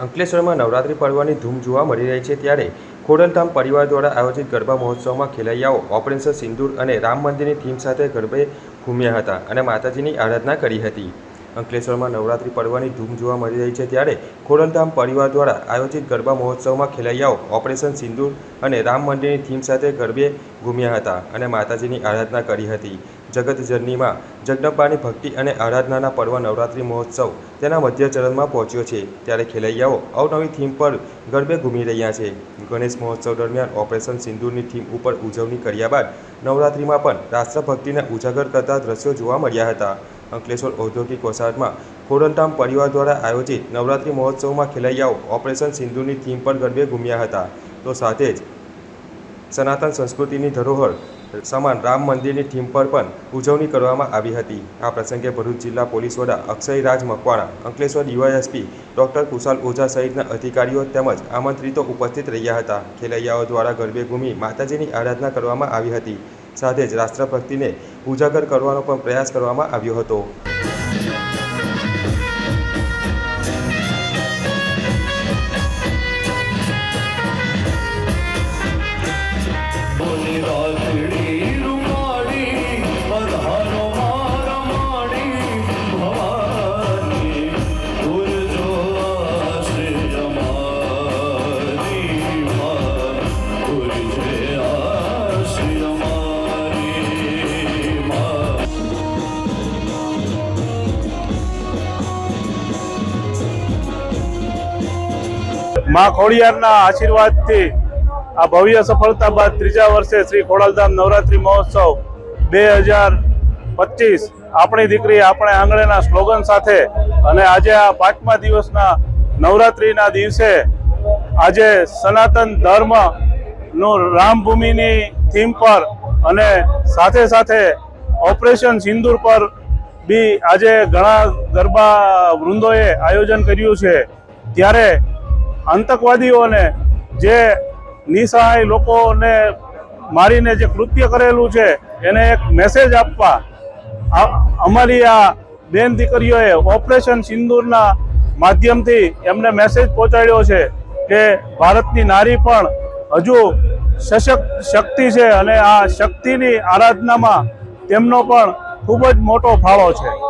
અંકલેશ્વરમાં નવરાત્રિ પર્વની ધૂમ જોવા મળી રહી છે ત્યારે ખોડલધામ પરિવાર દ્વારા આયોજિત ગરબા મહોત્સવમાં ખેલૈયાઓ ઓપરેશન સિંદૂર અને રામ મંદિરની થીમ સાથે ગરબે ઘૂમ્યા હતા અને માતાજીની આરાધના કરી હતી। અંકલેશ્વરમાં નવરાત્રિ પર્વની ધૂમ જોવા મળી રહી છે ત્યારે ખોડલધામ પરિવાર દ્વારા આયોજિત ગરબા મહોત્સવમાં ખેલૈયાઓ ઓપરેશન સિંદૂર અને રામ મંદિરની થીમ સાથે ગરબે ઘૂમ્યા હતા અને માતાજીની આરાધના કરી હતી। જગતજનનીમાં જગદંબાની ભક્તિ અને આરાધનાના પર્વ નવરાત્રિ મહોત્સવ તેના મધ્ય ચરણમાં પહોંચ્યો છે ત્યારે ખેલૈયાઓ અવનવી થીમ પર ગરબે ઘૂમી રહ્યા છે। ગણેશ મહોત્સવ દરમિયાન ઓપરેશન સિંદૂરની થીમ ઉપર ઉજવણી કર્યા બાદ નવરાત્રિમાં પણ રાષ્ટ્રભક્તિને ઉજાગર કરતા દ્રશ્યો જોવા મળ્યા હતા। અંકલેશ્વર ઔદ્યોગિક વસાહતમાં ખોડલધામ પરિવાર દ્વારા આયોજિત નવરાત્રિ મહોત્સવમાં ખેલૈયાઓ ઓપરેશન સિંદૂરની થીમ પર ગરબે ઘૂમ્યા હતા તો સાથે જ સનાતન સંસ્કૃતિની ધરોહર સમાન રામ મંદિરની થીમ પર પણ ઉજવણી કરવામાં આવી હતી। આ પ્રસંગે ભરૂચ જિલ્લા પોલીસ વડા અક્ષય રાજ મકવાણા, અંકલેશ્વર ડીવાયએસપી ડૉક્ટર કુશાલ ઓઝા સહિતના અધિકારીઓ તેમજ આમંત્રિતો ઉપસ્થિત રહ્યા હતા। ખેલૈયાઓ દ્વારા ગરબે ઘૂમી માતાજીની આરાધના કરવામાં આવી હતી, સાથે જ રાષ્ટ્રભક્તિને ઉજાગર કરવાનો પણ પ્રયાસ કરવામાં આવ્યો હતો। माँ खोड़ियारना आशीर्वादथी आ भव्य सफलता बाद त्रीजा वर्षे श्री खोडलधाम नवरात्रि महोत्सव 2025 अपनी दीकरी अपने आंगणेना स्लोगन साथे अने आजे आ 5मा दिवसना नवरात्रिना दिवसे आजे सनातन धर्म नो रामभूमिनी थीम पर अने साथे साथे ऑपरेशन सिंदूर पर बी आजे घणा गरबा वृंदोए आयोजन कर्युं छे। त्यारे आतंकवादीओने जे निसहाय लोकोने मारीने जे कृत्य करेलू छे एने एक मेसेज आपवा अमारी आ बेन दीकरीओए ऑपरेशन सिंदूरना माध्यमथी एमने मेसेज पहोंचाड्यो छे के भारतनी नारी पण हजू सशक्त शक्ति छे अने आ शक्तिनी आराधनामां तेमनो पण खूब ज मोटो फाळो छे।